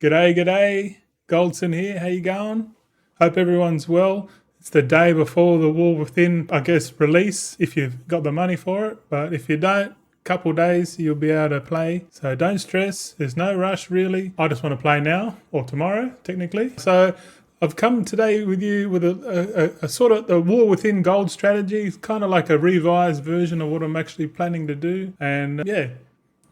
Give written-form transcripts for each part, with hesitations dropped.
G'day. Goldson here. How you going? Hope everyone's well. It's the day before the War Within, I guess, release, if you've got the money for it. But if you don't, couple days you'll be able to play. So don't stress. There's no rush, really. I just want to play now, or tomorrow, technically. So I've come today with you with a sort of the War Within gold strategy. It's kind of like a revised version of what I'm actually planning to do. And yeah.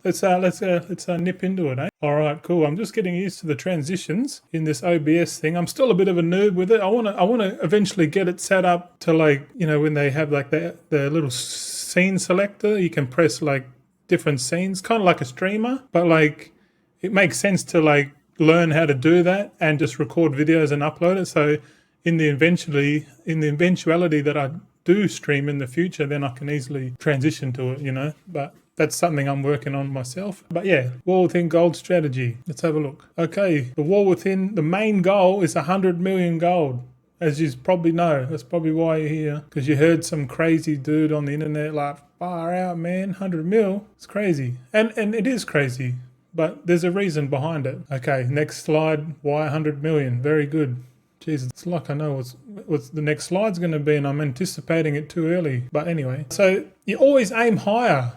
Let's nip into it, eh? All right, cool. I'm just getting used to the transitions in this OBS thing. I'm still a bit of a noob with it. I want to eventually get it set up to, like, you know, when they have like the little scene selector, you can press like different scenes, kind of like a streamer, but like it makes sense to like learn how to do that and just record videos and upload it. So in the eventuality that I do stream in the future, then I can easily transition to it, you know. But that's something I'm working on myself. But yeah, War Within gold strategy. Let's have a look. Okay, the War Within, the main goal is 100 million gold. As you probably know, that's probably why you're here. Because you heard some crazy dude on the internet like, far out, man, 100 mil. It's crazy. And it is crazy. But there's a reason behind it. Okay, next slide. Why 100 million? Very good. Jesus, it's like I know what's the next slide's going to be, and I'm anticipating it too early. But anyway, so you always aim higher.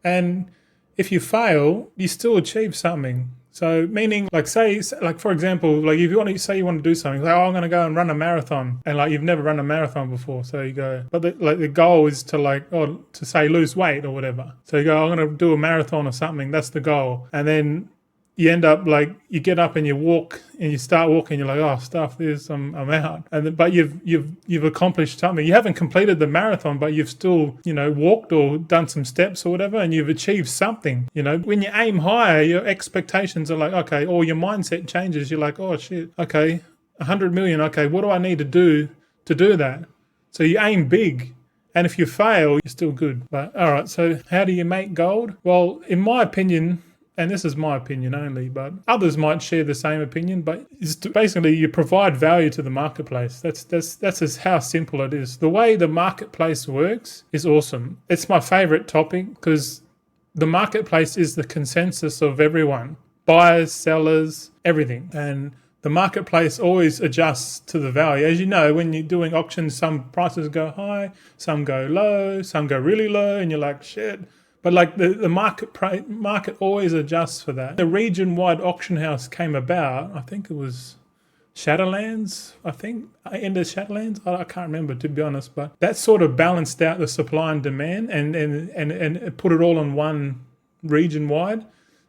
And if you fail, you still achieve something. So meaning, like, say, like, for example, like if you want to say you want to do something, like, oh, I'm going to go and run a marathon, and like you've never run a marathon before, so you go, but the goal is to to say lose weight or whatever. So you go, I'm going to do a marathon or something. That's the goal, and then you end up like you get up and you walk and you start walking. You're like, oh, stuff this, I'm out. But you've accomplished something. You haven't completed the marathon, but you've still, you know, walked or done some steps or whatever, and you've achieved something. You know, when you aim higher, your expectations are like, okay, or your mindset changes. You're like, oh shit, okay, 100 million. Okay, what do I need to do that? So you aim big. And if you fail, you're still good. But all right, so how do you make gold? Well, in my opinion, and this is my opinion only, but others might share the same opinion, but it's basically you provide value to the marketplace. That's just how simple it is. The way the marketplace works is awesome. It's my favorite topic because the marketplace is the consensus of everyone, buyers, sellers, everything. And the marketplace always adjusts to the value. As you know, when you're doing auctions, some prices go high, some go low, some go really low, and you're like, shit. But like the market always adjusts for that. The region-wide auction house came about, I think it was Shadowlands, end of Shadowlands, I can't remember, to be honest, but that sort of balanced out the supply and demand and put it all on one region-wide.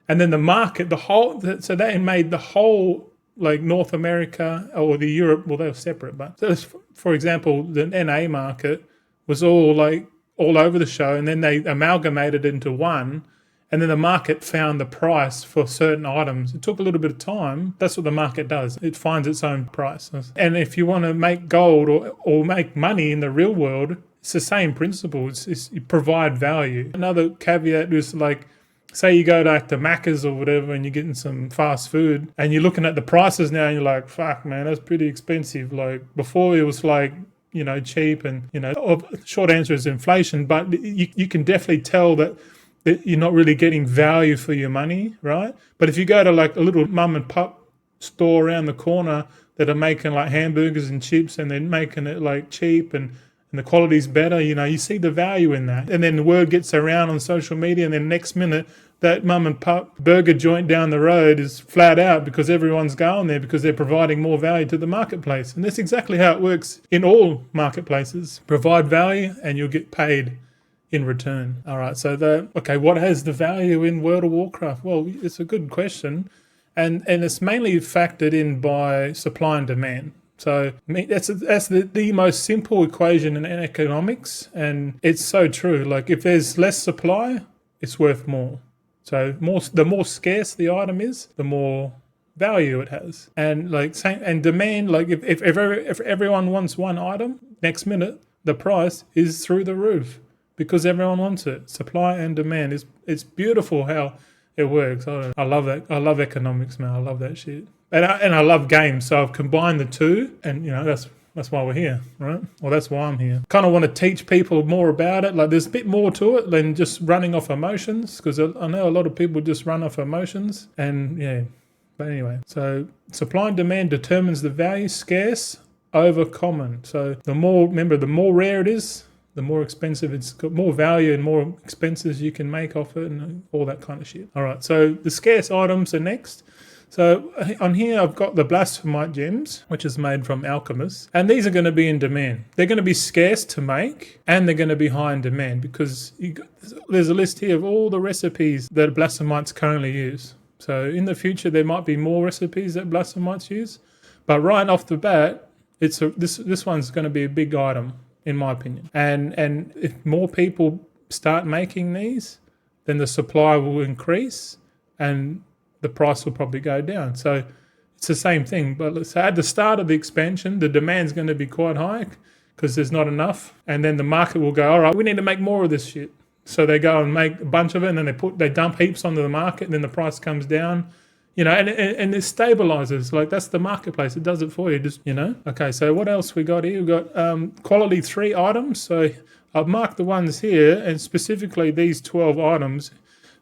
And then the market, so that made the whole, like North America or the Europe, well, they were separate, but so for example, the NA market was all over the show, and then they amalgamated into one, and then the market found the price for certain items. It took a little bit of time. That's what the market does. It finds its own price. And if you want to make gold or make money in the real world, it's the same principle. It's you provide value. Another caveat is, like, say you go to Macca's or whatever and you're getting some fast food and you're looking at the prices now and you're like, fuck, man, that's pretty expensive. Like, before it was like, you know, cheap, and, you know, short answer is inflation, but you can definitely tell that you're not really getting value for your money, right? But if you go to like a little mum and pop store around the corner that are making like hamburgers and chips, and they're making it like cheap and the quality's better, you know, you see the value in that. And then the word gets around on social media, and then next minute that mum and pop burger joint down the road is flat out because everyone's going there because they're providing more value to the marketplace. And that's exactly how it works in all marketplaces. Provide value and you'll get paid in return. All right, so what has the value in World of Warcraft? Well, it's a good question. And it's mainly factored in by supply and demand. So that's the most simple equation in economics, and it's so true. Like, if there's less supply, it's worth more. So the more scarce the item is, the more value it has. And demand, like if everyone wants one item, next minute the price is through the roof because everyone wants it. Supply and demand it's beautiful how it works. I love that. I love economics, man. I love that shit. And I love games, so I've combined the two, and, you know, that's why we're here, right? Well, that's why I'm here. Kind of want to teach people more about it. Like, there's a bit more to it than just running off emotions, because I know a lot of people just run off emotions, and yeah. But anyway, so supply and demand determines the value, scarce over common. So the more rare it is, the more expensive it's got, more value and more expenses you can make off it and all that kind of shit. All right, so the scarce items are next. So on here, I've got the blasphemite gems, which is made from alchemists. And these are going to be in demand. They're going to be scarce to make, and they're going to be high in demand because there's a list here of all the recipes that blasphemites currently use. So in the future, there might be more recipes that blasphemites use. But right off the bat, this one's going to be a big item, in my opinion. And if more people start making these, then the supply will increase and the price will probably go down. So it's the same thing. But so at the start of the expansion, the demand's going to be quite high because there's not enough. And then the market will go, all right, we need to make more of this shit. So they go and make a bunch of it, and then they dump heaps onto the market, and then the price comes down. And it stabilizes. Like, that's the marketplace. It does it for you. Just, Okay, so what else we got here? We've got quality 3 items. So I've marked the ones here, and specifically these 12 items,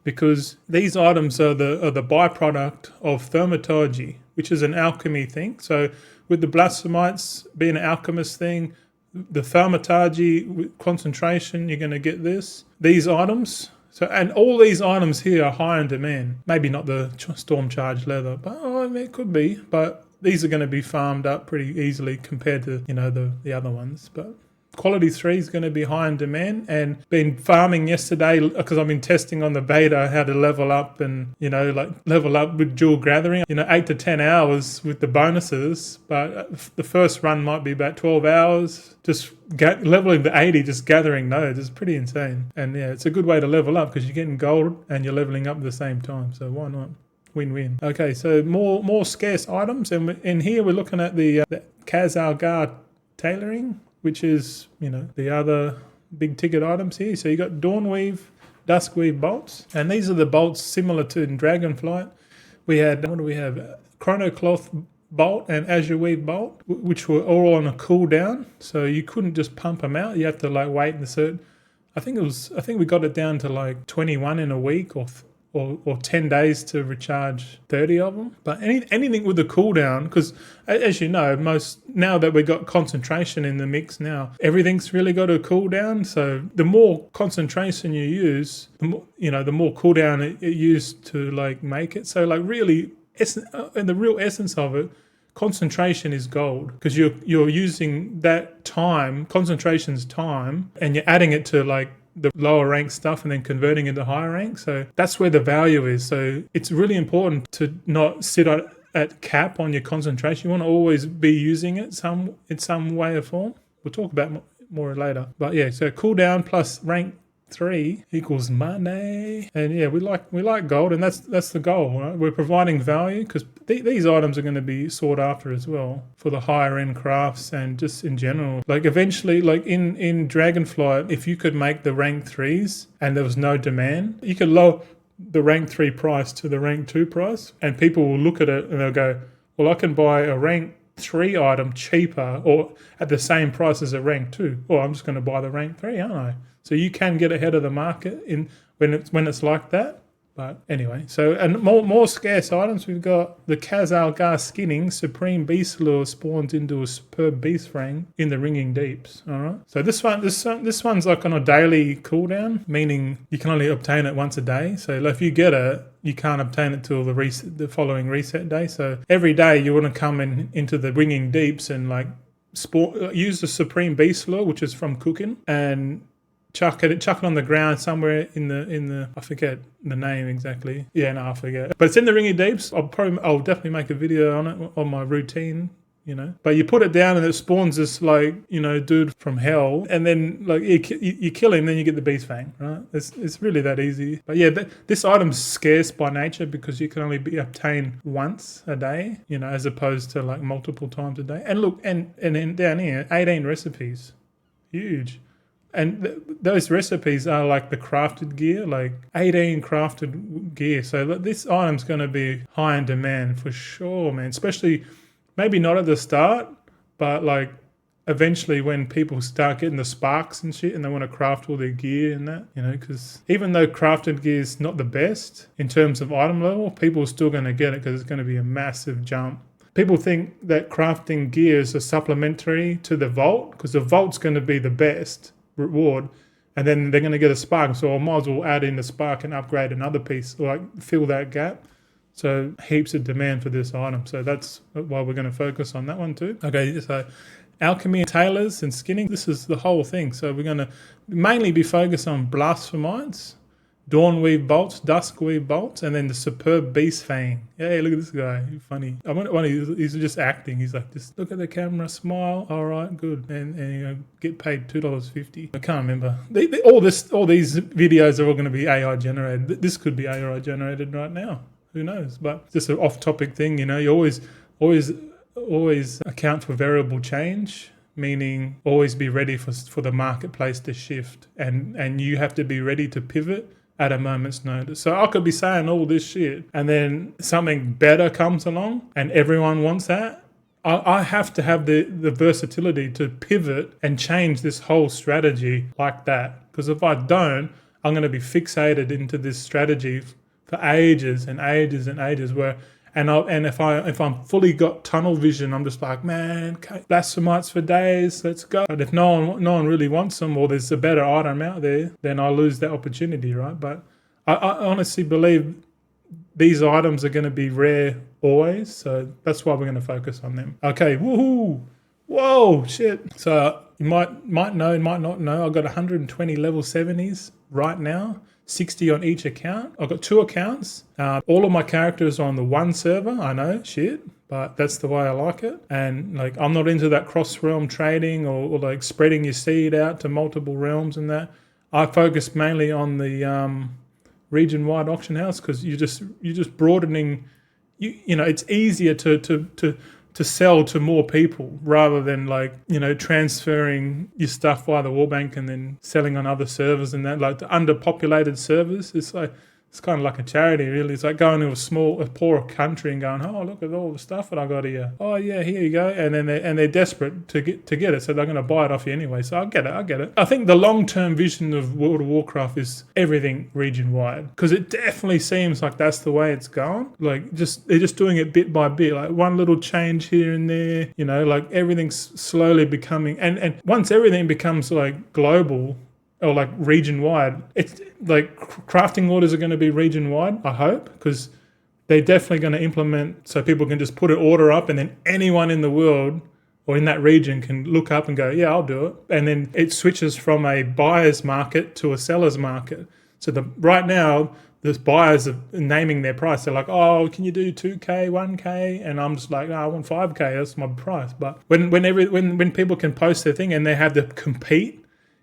because these items are the byproduct of thaumaturgy, which is an alchemy thing. So with the blasphemites being an alchemist thing, the thaumaturgy concentration, you're going to get these items. So, and all these items here are high in demand. Maybe not the storm charged leather, but it could be. But these are going to be farmed up pretty easily compared to the other ones. But quality 3 is going to be high in demand, and been farming yesterday because I've been testing on the beta how to level up and level up with dual gathering. 8 to 10 hours with the bonuses, but the first run might be about 12 hours. Just leveling the 80, just gathering nodes is pretty insane. And yeah, it's a good way to level up because you're getting gold and you're leveling up at the same time. So why not? Win-win. Okay, so more scarce items, and in here we're looking at the Kazalgar tailoring, which is, the other big ticket items here. So you got Dawnweave, Duskweave bolts, and these are the bolts similar to in Dragonflight. We had, what do we have? Chronocloth bolt and Azure Weave bolt, which were all on a cooldown. So you couldn't just pump them out. You have to wait in the certain. I think we got it down to 21 in a week or 10 days to recharge 30 of them. But anything with a cooldown, because as you know, now that we've got concentration in the mix now, everything's really got a cooldown. So the more concentration you use, the more cooldown it used to make it. So really, and the real essence of it, concentration is gold, because you're using that time, concentration's time, and you're adding it to the lower rank stuff and then converting into higher rank. So that's where the value is. So it's really important to not sit at cap on your concentration. You want to always be using it in some way or form. We'll talk about more later. But yeah, so cooldown plus rank 3 equals money. And yeah, we like gold, and that's the goal, right? We're providing value because these items are going to be sought after as well for the higher end crafts and just in general. Eventually, in Dragonflight, if you could make the rank 3s and there was no demand, you could lower the rank 3 price to the rank 2 price, and people will look at it and they'll go, well, I can buy a rank 3 item cheaper or at the same price as a rank 2. Or I'm just going to buy the rank 3, aren't I? So you can get ahead of the market when it's like that. But anyway, and more scarce items. We've got the Kazalgar skinning. Supreme Beast Lure spawns into a superb beast frame in the Ringing Deeps. All right. So this one's on a daily cooldown, meaning you can only obtain it once a day. So if you get it, you can't obtain it till the following reset day. So every day you want to come into the Ringing Deeps and use the Supreme Beast Lure, which is from cooking, and chuck it on the ground somewhere in the I forget the name exactly. Yeah, no, I forget. But it's in the Ringy Deeps. I'll definitely make a video on it on my routine. But you put it down and it spawns this dude from hell, and then you kill him, then you get the beast fang, right? It's really that easy. But yeah, this item's scarce by nature because you can only be obtained once a day, as opposed to multiple times a day. And look, and then down here, 18 recipes, huge. And those recipes are the crafted gear, 18 crafted gear. So this item's going to be high in demand for sure, man. Especially, maybe not at the start, but eventually when people start getting the sparks and shit and they want to craft all their gear and that, because even though crafted gear is not the best in terms of item level, people are still going to get it because it's going to be a massive jump. People think that crafting gear is a supplementary to the vault because the vault's going to be the best reward, and then they're going to get a spark. So I might as well add in the spark and upgrade another piece, or like fill that gap. So heaps of demand for this item. So that's why we're going to focus on that one too. Okay, so alchemy, tailors, and skinning. This is the whole thing. So we're going to mainly be focused on blasphemites, Dawnweave bolts, Duskweave bolts, and then the superb Beast Fang. Hey, look at this guy. He's funny. He's just acting. He's like, just look at the camera, smile. All right, good. And get paid $2.50. I can't remember. All these videos are all going to be AI generated. This could be AI generated right now. Who knows? But just an off-topic thing, you always account for variable change, meaning always be ready for the marketplace to shift. And you have to be ready to pivot at a moment's notice. So I could be saying all this shit and then something better comes along and everyone wants that. I have to have the versatility to pivot and change this whole strategy like that. Because if I don't, I'm going to be fixated into this strategy for ages and ages and ages if I'm fully got tunnel vision, I'm just like, man, blasphemites for days, let's go. But if no one really wants them, or there's a better item out there, then I lose that opportunity, right? But I honestly believe these items are going to be rare always, so that's why we're going to focus on them. Okay, woohoo! Whoa, shit. So you might know, might not know, I've got 120 level 70s right now. 60 on each account. I've got 2 accounts. All of my characters are on the one server. I know, shit, but that's the way I like it. And like, I'm not into that cross-realm trading or like spreading your seed out to multiple realms and that. I focus mainly on the region-wide auction house because you're just broadening. It's easier to sell to more people rather than like, transferring your stuff via the Warbank and then selling on other servers and that, like the underpopulated servers. It's kind of like a charity, really. It's like going to a poor country and going, oh, look at all the stuff that I got here. Oh yeah, here you go. And then they're desperate to get it, so they're going to buy it off you anyway. So I get it. I think the long-term vision of World of Warcraft is everything region-wide, because it definitely seems like that's the way it's going. Like they're just doing it bit by bit, like one little change here and there. Like everything's slowly becoming, and once everything becomes like global, or like region-wide, it's like crafting orders are going to be region-wide, I hope, because they're definitely going to implement so people can just put an order up and then anyone in the world or in that region can look up and go, yeah, I'll do it. And then it switches from a buyer's market to a seller's market. So right now, the buyers are naming their price. They're like, oh, can you do 2K, 1K? And I'm just like, no, I want 5K. That's my price. But when people can post their thing and they have to compete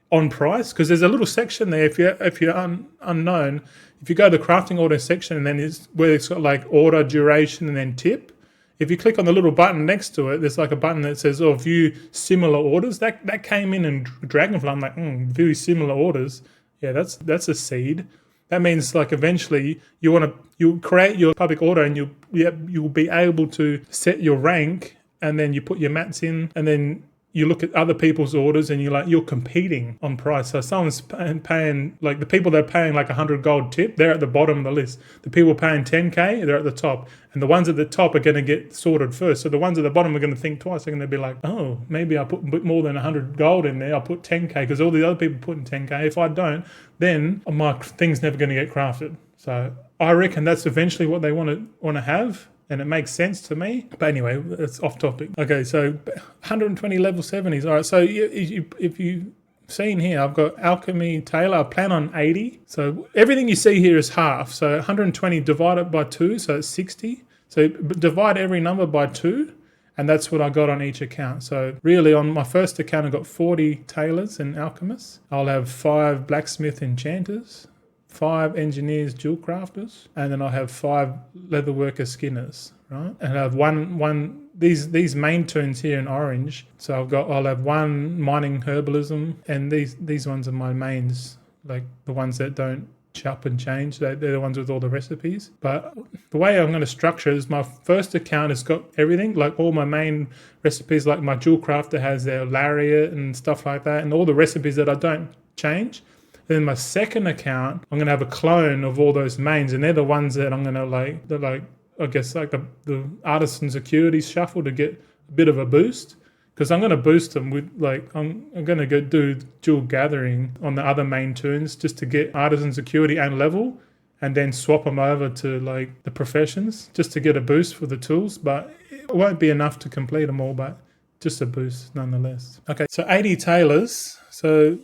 on price, because there's a little section there, if you're unknown, if you go to the crafting order section and then it's where it's got like order, duration, and then tip, if you click on the little button next to it, there's like a button that says, view similar orders. That came in Dragonfly. I'm like, view similar orders. Yeah, that's a seed. That means like eventually you'll create your public order and you'll be able to set your rank, and then you put your mats in, and then you look at other people's orders and you're competing on price. So someone's paying, like the people that are paying like 100 gold tip, they're at the bottom of the list. The people paying 10K, they're at the top. And the ones at the top are going to get sorted first. So the ones at the bottom are going to think twice. They're going to be like, oh, maybe I put a bit more than 100 gold in there. I'll put 10K because all the other people put in 10K. If I don't, then my thing's never going to get crafted. So I reckon that's eventually what they want to have. And it makes sense to me. But anyway, it's off topic. Okay, so 120 level 70s. All right, so if you've seen here, I've got alchemy, tailor. I plan on 80. So everything you see here is half. So 120 divided by 2, so it's 60. So divide every number by 2, and that's what I got on each account. So really on my first account, I got 40 tailors and alchemists. I'll have 5 blacksmith enchanters, 5 engineers, jewel crafters, and then I'll have 5 leatherworker skinners, right? And I have one these main tunes here in orange. So I'll have 1 mining herbalism, and these ones are my mains, like the ones that don't chop and change. They're the ones with all the recipes. But the way I'm going to structure it is my first account has got everything, like all my main recipes, like my jewel crafter has their lariat and stuff like that, and all the recipes that I don't change. Then my second account, I'm going to have a clone of all those mains, and they're the ones that I'm going to I guess like the artisan securities shuffle to get a bit of a boost. Because I'm going to boost them with I'm going to go do dual gathering on the other main tunes just to get artisan security and level, and then swap them over to like the professions just to get a boost for the tools. But it won't be enough to complete them all, but just a boost nonetheless. Okay, so 80 tailors. So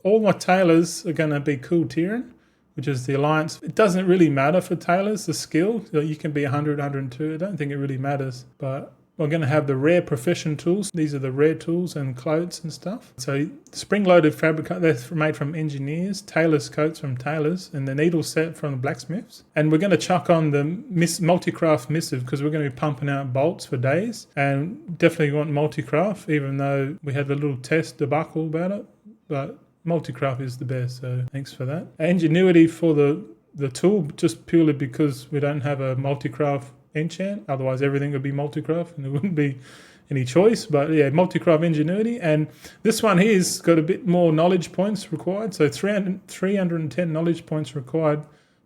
all my tailors are going to be cool Tyrian, which is the alliance. It doesn't really matter for tailors, the skill. You can be 100, 102. I don't think it really matters, but we're going to have the rare profession tools. These are the rare tools and coats and stuff. So spring-loaded fabric, they're made from engineers, tailors' coats from tailors, and the needle set from the blacksmiths. And we're going to chuck on the multi-craft missive because we're going to be pumping out bolts for days. And definitely want multi-craft, even though we had a little test debacle about it. But multi-craft is the best, so thanks for that. Ingenuity for the tool, just purely because we don't have a multi-craft enchant, otherwise everything would be multi-craft and there wouldn't be any choice. But yeah, multi-craft ingenuity, and this one here's got a bit more knowledge points required, so 310 knowledge points required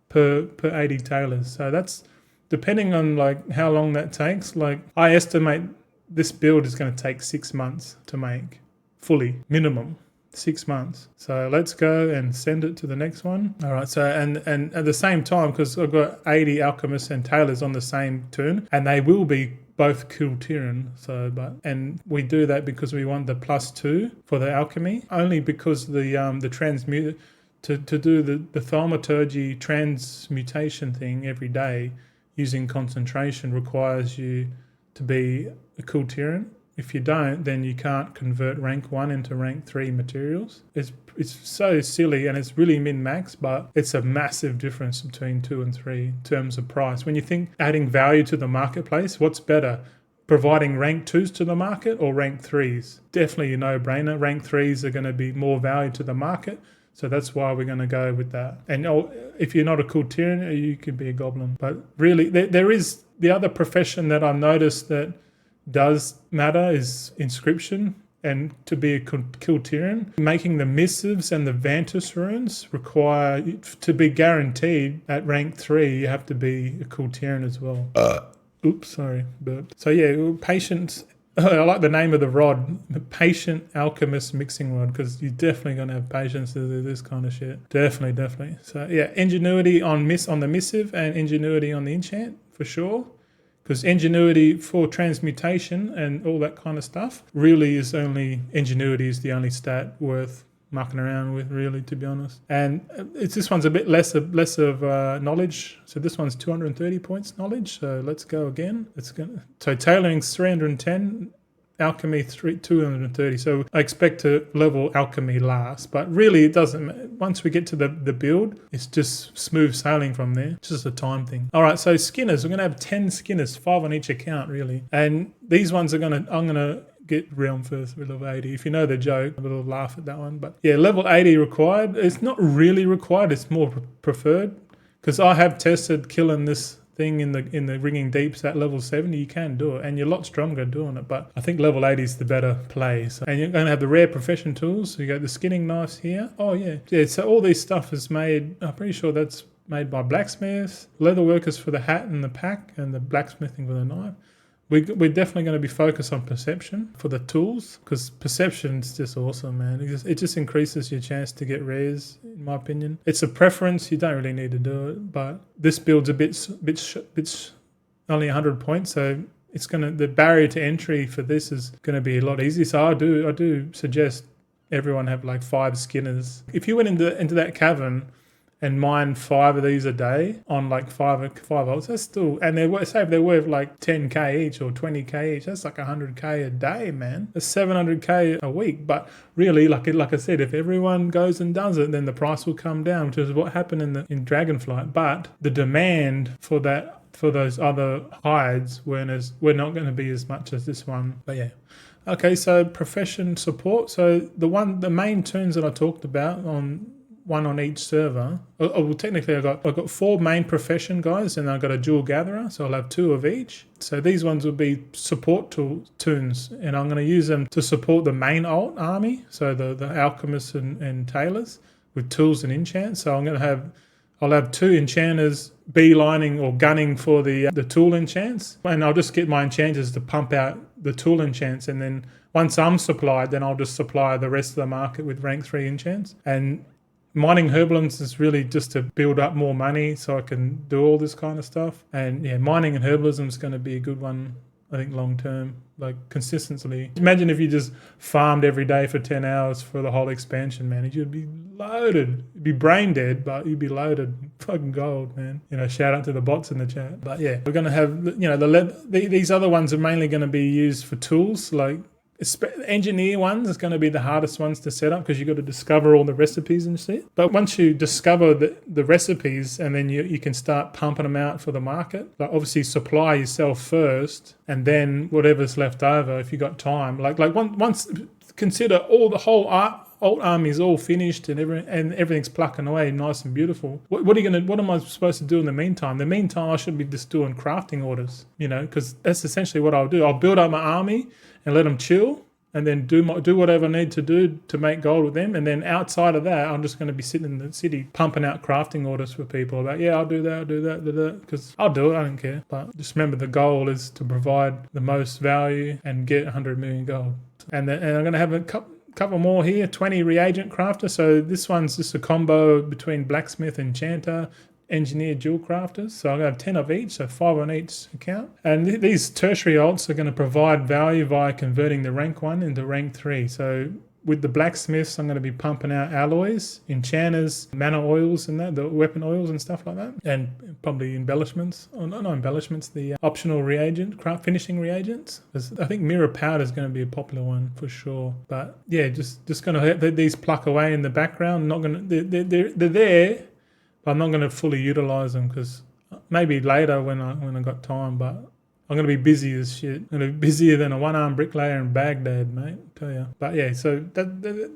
per 80 tailors. So that's depending on like how long that takes. Like I estimate this build is going to take 6 months to make fully, minimum 6 months. So let's go and send it to the next one. All right, so and at the same time, because I've got 80 alchemists and tailors on the same turn, and they will be both cool Tyrian. And we do that because we want the +2 for the alchemy, only because the transmute to do the thaumaturgy transmutation thing every day using concentration requires you to be a cool Tyrian. If you don't, then you can't convert rank 1 into rank 3 materials. It's so silly and it's really min-max, but it's a massive difference between 2 and 3 in terms of price. When you think adding value to the marketplace, what's better? Providing rank 2s to the market or rank 3s? Definitely a no-brainer. Rank 3s are going to be more value to the market. So that's why we're going to go with that. And if you're not a cool Tyrian, you can be a goblin. But really, there is the other profession that I noticed that does matter is inscription, and to be a cool Tyrian, making the missives and the Vantus runes require to be guaranteed at rank 3. You have to be a cool Tyrian as well. Oops, sorry, burp. So yeah, patient. I like the name of the rod, the patient alchemist mixing rod, because you're definitely going to have patience to do this kind of shit. Definitely. So yeah, ingenuity on the missive and ingenuity on the enchant for sure. Because ingenuity for transmutation and all that kind of stuff really is ingenuity is the only stat worth mucking around with, really, to be honest. And this one's a bit less of knowledge. So this one's 230 points knowledge. So let's go again. So tailoring's 310. Alchemy 230. So I expect to level alchemy last, but really it doesn't. Once we get to the build, it's just smooth sailing from there. It's just a time thing. All right, so skinners. We're gonna have 10 skinners, 5 on each account, really. And these ones I'm gonna get realm first with level 80. If you know the joke, a little laugh at that one. But yeah, level 80 required. It's not really required. It's more preferred, because I have tested killing this thing in the ringing deeps at level 70. You can do it, and you're a lot stronger doing it, but I think level 80 is the better play. So, and you're going to have the rare profession tools. So you got the skinning knives here. Oh yeah, so all this stuff is made, I'm pretty sure that's made by blacksmiths, leather workers for the hat and the pack, and the blacksmithing for the knife. We're definitely going to be focused on perception for the tools, because perception's just awesome, man. It just increases your chance to get rares, in my opinion. It's a preference. You don't really need to do it, but this build's a bit only 100 points, so the barrier to entry for this is going to be a lot easier. So I do suggest everyone have like 5 skinners. If you went into that cavern and mine 5 of these a day on like 5 volts, that's still, and they're worth like 10k each or 20k each. That's like 100k a day, man. That's 700k a week. But really, like I said, if everyone goes and does it, then the price will come down, which is what happened in Dragonflight. But the demand for those other hides we're not going to be as much as this one. But yeah. Okay, so profession support. So the main turns that I talked about on one on each server. Well, technically I've got 4 main profession guys, and I've got a dual gatherer, so I'll have 2 of each. So these ones will be support tunes, and I'm going to use them to support the main alt army, so the alchemists and tailors with tools and enchants. So I'll have 2 enchanters beelining or gunning for the tool enchants, and I'll just get my enchanters to pump out the tool enchants, and then once I'm supplied, then I'll just supply the rest of the market with rank 3 enchants. And mining herbalisms is really just to build up more money so I can do all this kind of stuff. And yeah, mining and herbalism is going to be a good one, I think, long term, like consistently. Imagine if you just farmed every day for 10 hours for the whole expansion, man. You'd be loaded. You'd be brain dead, but you'd be loaded. Fucking gold, man. Shout out to the bots in the chat. But yeah, we're going to have, these other ones are mainly going to be used for tools, like engineer ones is going to be the hardest ones to set up because you've got to discover all the recipes and shit. But once you discover the recipes, and then you can start pumping them out for the market. Like obviously supply yourself first, and then whatever's left over, if you got time. Like once consider all the whole alt army is all finished and everything's plucking away nice and beautiful. What am I supposed to do in the meantime? In the meantime, I should be just doing crafting orders, because that's essentially what I'll do. I'll build up my army and let them chill, and then do whatever I need to do to make gold with them. And then outside of that, I'm just going to be sitting in the city pumping out crafting orders for people about, I'll do that, because I'll do it, I don't care. But just remember, the goal is to provide the most value and get 100 million gold. And I'm going to have a couple more here, 20 reagent crafter. So this one's just a combo between blacksmith and enchanter, engineer, dual crafters. So I'm going to have 10 of each, so 5 on each account. And these tertiary alts are going to provide value via converting the rank 1 into rank 3. So with the blacksmiths, I'm going to be pumping out alloys, enchanters, mana oils and that, the weapon oils and stuff like that, and probably embellishments. Oh, not embellishments, the optional reagent, finishing reagents. I think mirror powder is going to be a popular one for sure. But yeah, just going to let these pluck away in the background. Not going to, they're there, but I'm not going to fully utilize them, because maybe later when I got time, but I'm going to be busy as shit. I'm going to be busier than a one-armed bricklayer in Baghdad, mate, I tell you. But yeah, so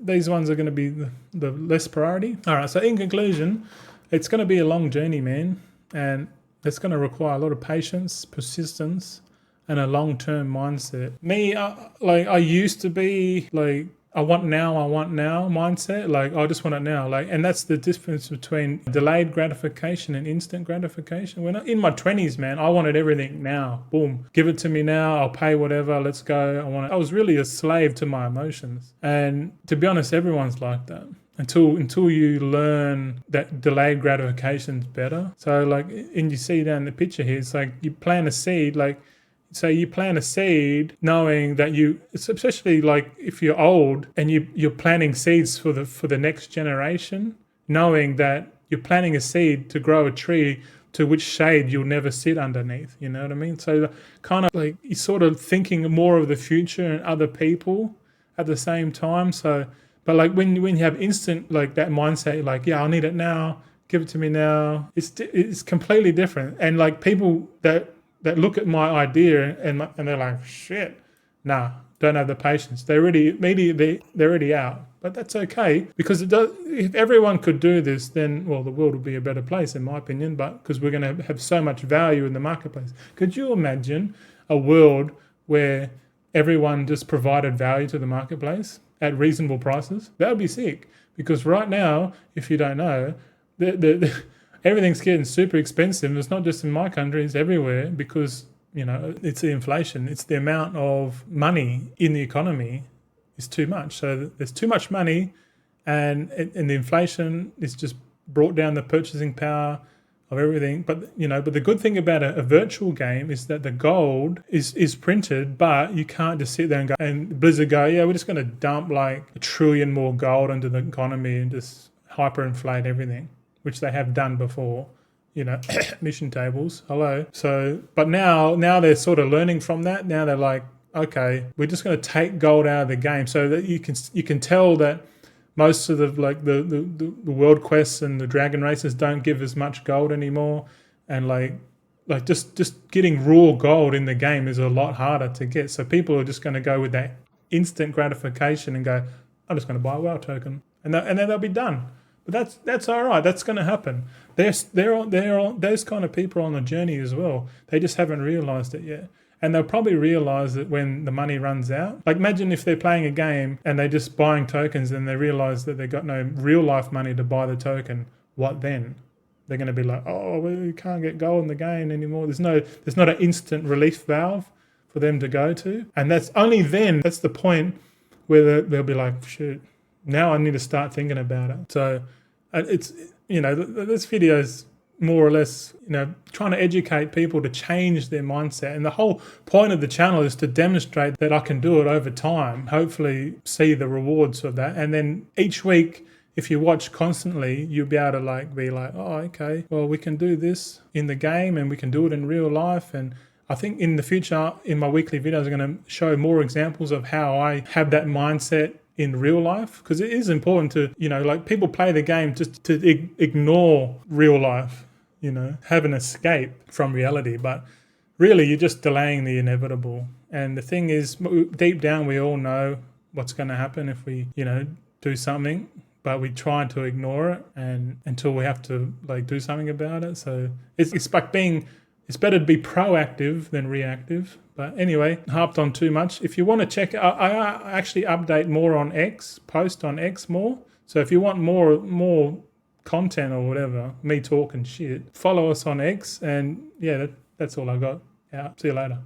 these ones are going to be the less priority. All right, so in conclusion, it's going to be a long journey, man, and it's going to require a lot of patience, persistence, and a long-term mindset. Me, I used to be like, I want now mindset. Like, I just want it now. Like, and that's the difference between delayed gratification and instant gratification. When in my 20s, man, I wanted everything now. Boom. Give it to me now. I'll pay whatever. Let's go. I was really a slave to my emotions. And to be honest, everyone's like that. Until you learn that delayed gratification is better. So like, and you see down the picture here, it's like you plant a seed, so you plant a seed knowing that especially like if you're old and you're planting seeds for the next generation, knowing that you're planting a seed to grow a tree to which shade you'll never sit underneath. You know what I mean? So kind of like you're sort of thinking more of the future and other people at the same time. So, but like when you have instant like that mindset, like, I need it now, give it to me now. It's completely different. And like people that look at my idea and they're like, shit, nah, don't have the patience. They're already out. But that's okay, because if everyone could do this, then, well, the world would be a better place, in my opinion, but because we're going to have so much value in the marketplace. Could you imagine a world where everyone just provided value to the marketplace at reasonable prices? That would be sick, because right now, if you don't know, everything's getting super expensive. It's not just in my country, it's everywhere, because, it's the inflation. It's the amount of money in the economy is too much. So there's too much money, and the inflation is just brought down the purchasing power of everything. But, but the good thing about a virtual game is that the gold is printed, but you can't just sit there and Blizzard go, we're just going to dump like 1 trillion more gold into the economy and just hyperinflate everything, which they have done before, mission tables, hello. So, but now they're sort of learning from that. Now they're like, okay, we're just going to take gold out of the game, so that you can tell that most of the world quests and the dragon races don't give as much gold anymore. And like just getting raw gold in the game is a lot harder to get. So people are just going to go with that instant gratification and go, I'm just going to buy a WoW token. And then they'll be done. But that's all right. That's going to happen. Those kind of people are on the journey as well. They just haven't realized it yet. And they'll probably realize it when the money runs out. Like imagine if they're playing a game and they're just buying tokens and they realize that they've got no real life money to buy the token. What then? They're going to be like, oh, we can't get gold in the game anymore. There's not an instant relief valve for them to go to. And that's only then, that's the point where they'll be like, shoot, now I need to start thinking about it. So it's, this video is more or less, trying to educate people to change their mindset. And the whole point of the channel is to demonstrate that I can do it over time, hopefully see the rewards of that. And then each week, if you watch constantly, you'll be able to be like, oh, okay, well, we can do this in the game and we can do it in real life. And I think in the future, in my weekly videos, I'm going to show more examples of how I have that mindset in real life, because it is important to, people play the game just to ignore real life, have an escape from reality. But really, you're just delaying the inevitable. And the thing is, deep down, we all know what's going to happen if we, do something, but we try to ignore it and until we have to do something about it. So it's like it's better to be proactive than reactive. But anyway, harped on too much. If you want to check, I actually update more on X, post on X more. So if you want more content or whatever, me talking shit, follow us on X. And yeah, that's all I got. Yeah, see you later.